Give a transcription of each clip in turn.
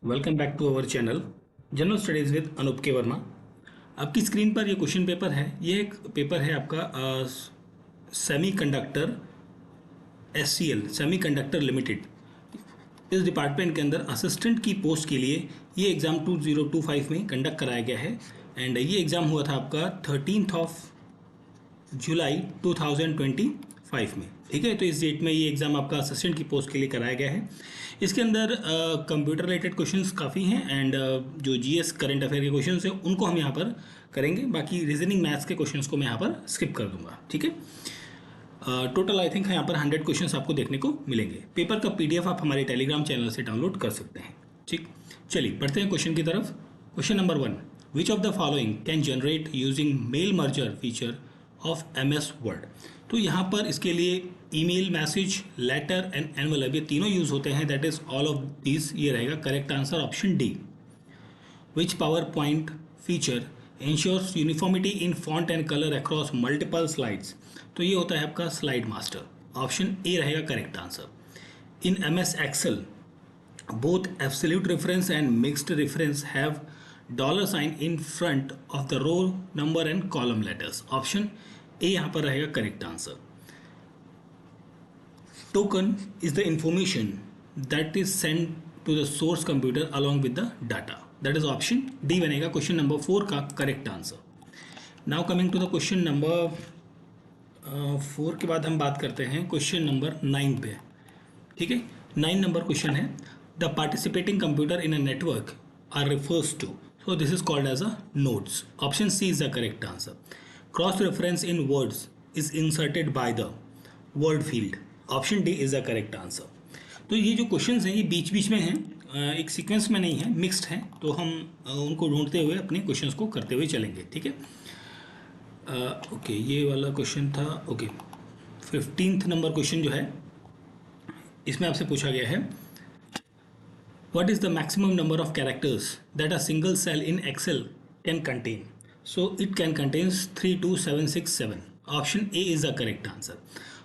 Welcome back to our channel general studies with Anoop K Verma. आपकी screen पर ये question paper है। ये एक पेपर है आपका semi conductor SCL semi conductor limited. इस डिपार्टमेंट के अंदर असिस्टेंट की पोस्ट के लिए ये एग्ज़ाम 2025 में कंडक्ट कराया गया है। एंड ये एग्ज़ाम हुआ था आपका 13 जुलाई 2025 में। ठीक है, तो इस डेट में ये एग्ज़ाम आपका असिस्टेंट की पोस्ट के लिए कराया गया है। इसके अंदर कंप्यूटर रिलेटेड क्वेश्चंस काफ़ी हैं एंड जो GS करंट अफेयर के क्वेश्चंस हैं उनको हम यहाँ पर करेंगे। बाकी रीजनिंग मैथ्स के क्वेश्चंस को मैं यहाँ पर स्किप कर दूंगा। ठीक है, टोटल आई थिंक यहाँ पर 100 क्वेश्चंस आपको देखने को मिलेंगे। पेपर का PDF आप हमारे टेलीग्राम चैनल से डाउनलोड कर सकते हैं। ठीक, चलिए बढ़ते हैं क्वेश्चन की तरफ। Question number 1, which of the following can generate using mail merger feature of MS word. तो यहाँ पर इसके लिए email, message, letter and envelope ये तीनों यूज होते हैं। That is all of this. ये रहेगा correct answer option D. Which PowerPoint feature ensures uniformity in font and colour across multiple slides. तो ये होता है आपका स्लाइड मास्टर। ऑप्शन ए रहेगा correct answer. In MS Excel both absolute reference and mixed reference have $sign in front of the row number and column letters. Option A यहाँ पर रहेगा correct answer. Token is the information that is send to the source computer along with the data. That is option D बनेगा question number 4 का correct answer. Now coming to the question number 4 के बाद हम बात करते हैं question number 9 पे। ठीक है, 9 नंबर क्वेश्चन है the participating computer in a network are refers to. So this is called as a nodes. Option C is the correct answer. Cross reference in words is inserted by the word field. Option D is the correct answer. तो ये जो questions हैं ये बीच बीच में हैं, एक sequence में नहीं है, मिक्स्ड हैं। तो हम उनको ढूंढते हुए अपने क्वेश्चंस को करते हुए चलेंगे। ठीक है, ओके, ये वाला क्वेश्चन था। ओके, 15th नंबर क्वेश्चन जो है इसमें आपसे पूछा गया है what is the maximum number of characters that a single cell in Excel can contain? So it can contains 32767. Option A is the correct answer.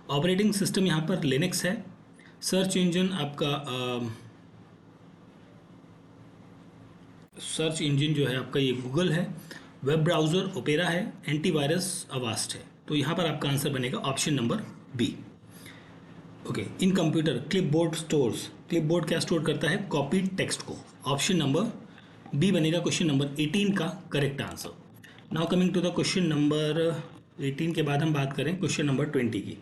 Operating system यहाँ पर Linux है। सर्च इंजन आपका सर्च इंजन जो है आपका ये Google है। Web browser Opera है। एंटीवायरस अवास्ट है। तो यहाँ पर आपका आंसर बनेगा option number B. Okay, in computer clipboard stores. Clipboard क्या स्टोर करता है? कॉपी टेक्स्ट को। ऑप्शन नंबर बी बनेगा क्वेश्चन नंबर 18 का correct answer. Now coming to the question number 18 के बाद हम बात करें क्वेश्चन नंबर 20 की।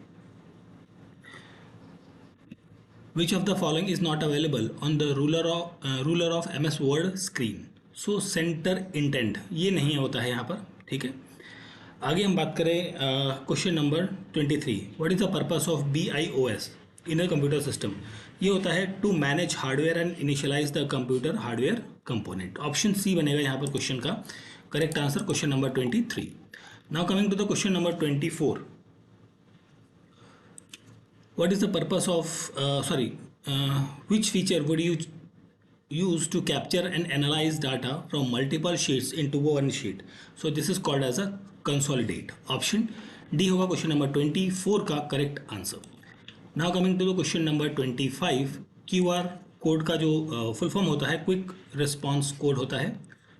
विच of the following is not available on the ruler of MS word screen. So centre intent ये नहीं होता है यहाँ पर। ठीक है, आगे हम बात करें question number 23, what is the purpose of BIOS in a computer system. ये होता है to manage hardware and initialize the computer hardware component. Option C बनेगा यहाँ पर क्वेश्चन का correct answer, question number 23। Now coming to the question number 24, what is the purpose of which feature would you use to capture and analyze data from multiple sheets into one sheet? So this is called as a consolidate. Option D होगा question number 24 का correct answer. Now coming to the question number 25, QR code का जो full form होता है quick response code होता है।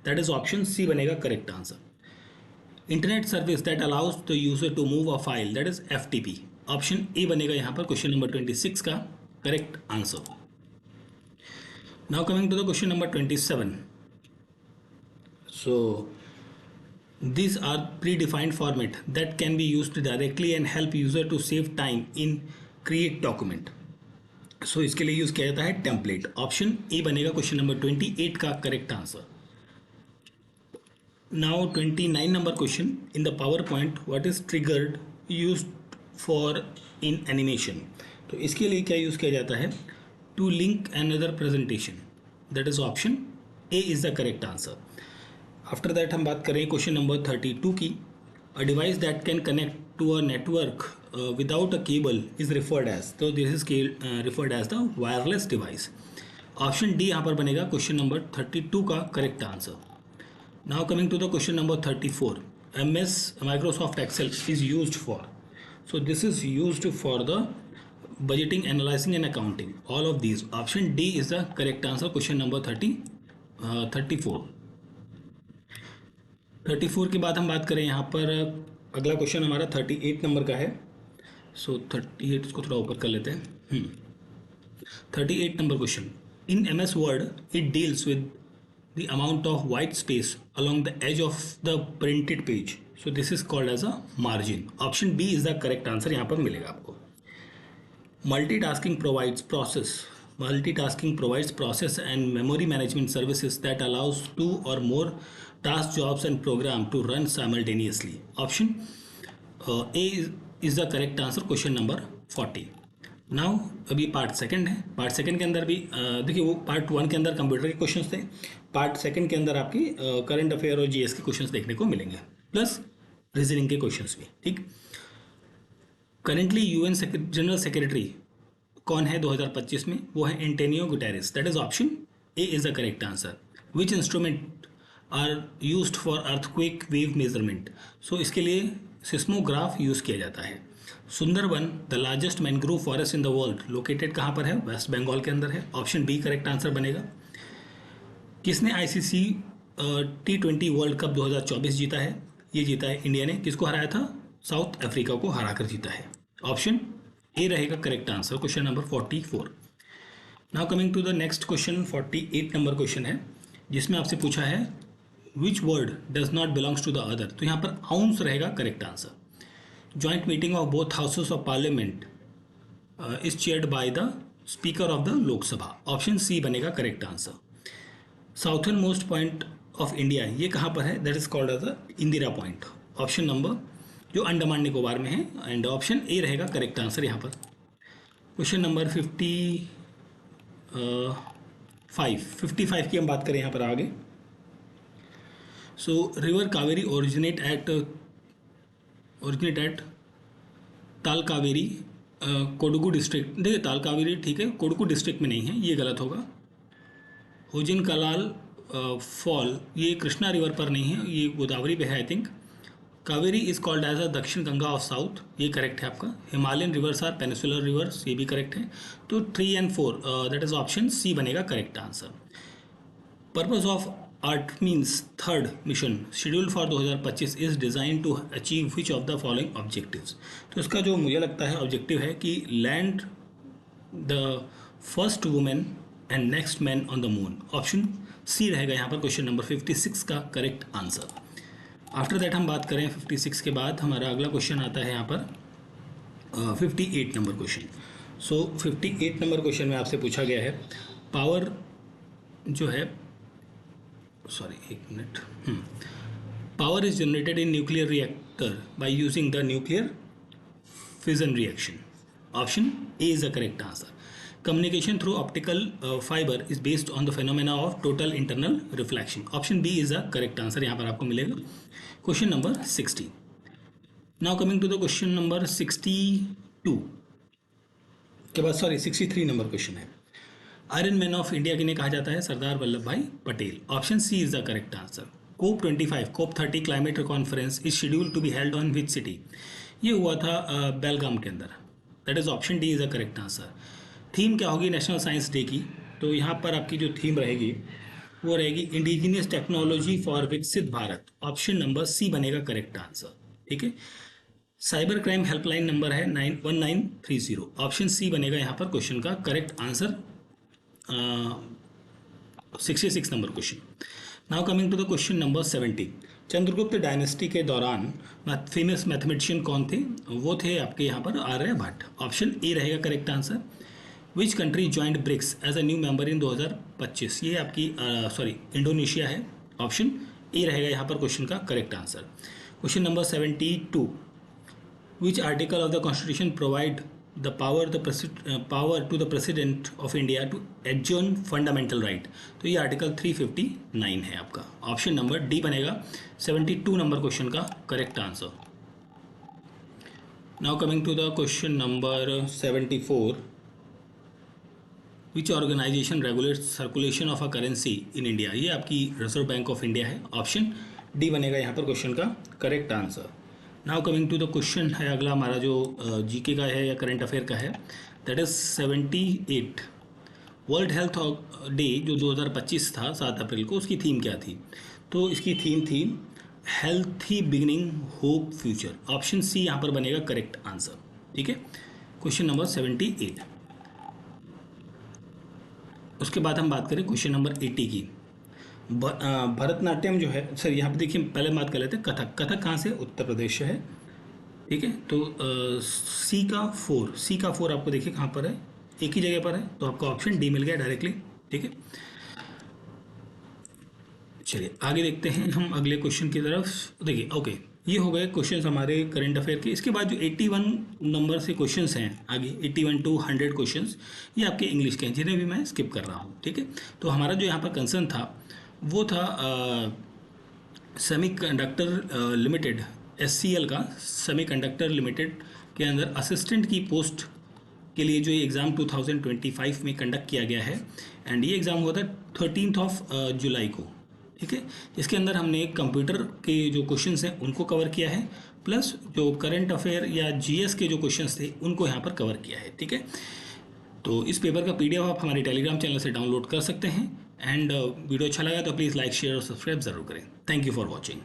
That is option C बनेगा correct answer. Internet service that allows the user to move a file, that is FTP। Option A बनेगा यहाँ पर क्वेश्चन नंबर 26 का correct answer. Now coming to the question number 27. So these are predefined format that can be used directly and help user to save time in create document. So इसके लिए use किया जाता है template. Option A बनेगा question number 28 का correct answer. Now 29 number question, in the PowerPoint what is triggered use for in animation. तो इसके लिए क्या यूज किया जाता है? To link another presentation. That is option A is the correct answer. After that हम बात करें क्वेश्चन नंबर 32 की। A device that can connect to a network without a cable is referred as. तो this is referred as the wireless device. Option D यहाँ पर बनेगा question number 32 का correct answer. Now coming to the question number 34, MS Microsoft Excel is used for. So this is used for the budgeting, analyzing and accounting, all of these. Option D is the correct answer. Question number 34 के बाद हम बात करें यहाँ पर अगला question हमारा 38 number का है. सो 38 इसको थोड़ा ऊपर कर लेते हैं. 38 number question. In MS Word, it deals with the amount of white space along the edge of the printed page. So this is called as a margin. Option B is the correct answer. यहाँ पर मिलेगा आपको. Multitasking provides process and memory management services that allows two or more task, jobs and program to run simultaneously. Option A is the correct answer. Question number 40. Now अभी part second है. Part second के अंदर भी देखिए, वो part one के अंदर computer के क्वेश्चंस थे. पार्ट सेकंड के अंदर आपकी करंट अफेयर और जीएस के क्वेश्चंस देखने को मिलेंगे, प्लस रीजनिंग के क्वेश्चंस भी. ठीक. करेंटली यूएन जनरल सेक्रेटरी कौन है 2025 में? वो है Antonio Guterres. That is option A is the correct answer. Which instrument are used for earthquake wave measurement? So इसके लिए सिस्मोग्राफ यूज़ किया जाता है. Sundarban the largest mangrove forest in the world located कहाँ पर है? वेस्ट बंगाल के अंदर है. ऑप्शन बी करेक्ट आंसर बनेगा. किसने आईसीसी T20 वर्ल्ड कप 2024 जीता है? ये जीता है इंडिया ने. किसको हराया था? साउथ अफ्रीका को हराकर जीता है. ऑप्शन ए रहेगा correct answer. Question number 44. Now coming to the next question. 48 number question है जिसमें आपसे पूछा है which word does not belongs to the other. तो यहाँ पर आउंस रहेगा correct answer. Joint meeting of both houses of parliament is chaired by the speaker of the Lok Sabha. Option C बनेगा correct answer. Southern most point of India ये कहाँ पर है? That is called as the Indira point. Option number जो अंडमान निकोबार में है, and option A रहेगा correct answer यहाँ पर. क्वेश्चन नंबर 55 की हम बात करें यहाँ पर आगे. So river Kaveri originate at Talakaveri Kodagu district. देखिए तालकावेरी ठीक है, कोडगु डिस्ट्रिक्ट में नहीं है, ये गलत होगा. होजिन कलाल फॉल ये कृष्णा रिवर पर नहीं है, ये गोदावरी पे है I think. Kaveri is called as a Dakshin Ganga of south, ये करेक्ट है आपका. Himalayan rivers are peninsular rivers, ये भी करेक्ट है. तो 3 and 4 that is option C बनेगा correct answer. Purpose of Artemis third mission schedule for 2025 is design to achieve which of the following objectives. तो इसका जो मुझे लगता है ऑब्जेक्टिव है कि land the first women and next man on the moon. Option C रहेगा यहाँ पर क्वेश्चन नंबर 56 का करेक्ट आंसर. आफ्टर दैट हम बात करें 56 के बाद हमारा अगला क्वेश्चन आता है यहाँ पर 58 नंबर क्वेश्चन. सो 58 नंबर क्वेश्चन में आपसे पूछा गया है पावर जो है power is generated in nuclear reactor by using the nuclear fission reaction. Option A is the correct answer. Communication through optical fiber is based on the phenomena of total internal reflection. Option B is the correct answer. यहाँ पर आपको मिलेगा. Question number 60. Now coming to the question number 62 के बाद 63 number question है. Iron man of India किन्हें कहा जाता है? Sardar Vallabh Bhai Patel. Option C is the correct answer. COP 30 climate conference is schedule to be held on which city? ये हुआ था बेलगाम के अंदर. That is option D is the correct answer. Theme क्या होगी नेशनल साइंस डे की? तो यहाँ पर आपकी जो थीम रहेगी वो रहेगी इंडिजिनियस टेक्नोलॉजी फॉर विकसित भारत. ऑप्शन नंबर सी बनेगा करेक्ट आंसर. ठीक है. साइबर क्राइम हेल्पलाइन नंबर है 1930. ऑप्शन सी बनेगा यहाँ पर क्वेश्चन का correct answer. 66 number question. Now coming to the question number 70. Chandragupta dynasty के दौरान फेमस मैथमेटिशियन कौन थे? वो थे आपके यहाँ पर आर्यभट्ट. ऑप्शन ए रहेगा correct answer. Which country joint BRICS as a new member in 2025? ये आपकी इंडोनेशिया है. ऑप्शन ए रहेगा यहाँ पर क्वेश्चन का correct answer. Question number 72. Which article of the constitution provide the power to the president of India to adjourn fundamental right? तो ये article 359 है आपका. ऑप्शन नंबर डी बनेगा 72 नंबर क्वेश्चन का correct answer. Now coming to the question number 74. Which organization regulates circulation of a currency in India? ये आपकी reserve bank of India है. Option D बनेगा यहाँ पर क्वेश्चन का correct answer. Now coming to the question है अगला हमारा जो जीके का है या करंट अफेयर का है. That is 78। World health day जो 2025 था 7 अप्रैल को, उसकी थीम क्या थी? तो इसकी थीम थी healthy beginning hope future. Option C यहाँ पर बनेगा करेक्ट आंसर। ठीक है, क्वेश्चन नंबर 78। उसके बाद हम बात करें क्वेश्चन नंबर 80 की। भरतनाट्यम जो है, सर यहाँ पे देखिए पहले बात कर लेते हैं कथक। कथक कहाँ से? उत्तर प्रदेश से है। ठीक है, तो सी का फोर आपको देखिए कहाँ पर है, एक ही जगह पर है, तो आपको ऑप्शन डी मिल गया डायरेक्टली। ठीक है, चलिए आगे देखते हैं हम अगले क्वेश्चन की तरफ। देखिए ओके, ये हो गए क्वेश्चंस हमारे करंट अफेयर के। इसके बाद जो 81 नंबर से क्वेश्चंस हैं आगे, 81 टू 100 क्वेश्चंस, ये आपके इंग्लिश के हैं, जिन्हें भी मैं स्किप कर रहा हूँ। ठीक है, तो हमारा जो यहाँ पर कंसर्न था वो था सेमीकंडक्टर लिमिटेड, एससीएल का, सेमीकंडक्टर लिमिटेड के अंदर असिस्टेंट की पोस्ट के लिए जो ये एग्ज़ाम 2025 में कंडक्ट किया गया है, एंड ये एग्ज़ाम हुआ था 13 जुलाई को। ठीक है, इसके अंदर हमने कंप्यूटर के जो क्वेश्चंस हैं उनको कवर किया है, प्लस जो करंट अफेयर या जीएस के जो क्वेश्चंस थे उनको यहाँ पर कवर किया है। ठीक है, तो इस पेपर का पीडीएफ आप हमारे टेलीग्राम चैनल से डाउनलोड कर सकते हैं। एंड वीडियो अच्छा लगा तो प्लीज़ लाइक शेयर और सब्सक्राइब ज़रूर करें। Thank you for watching.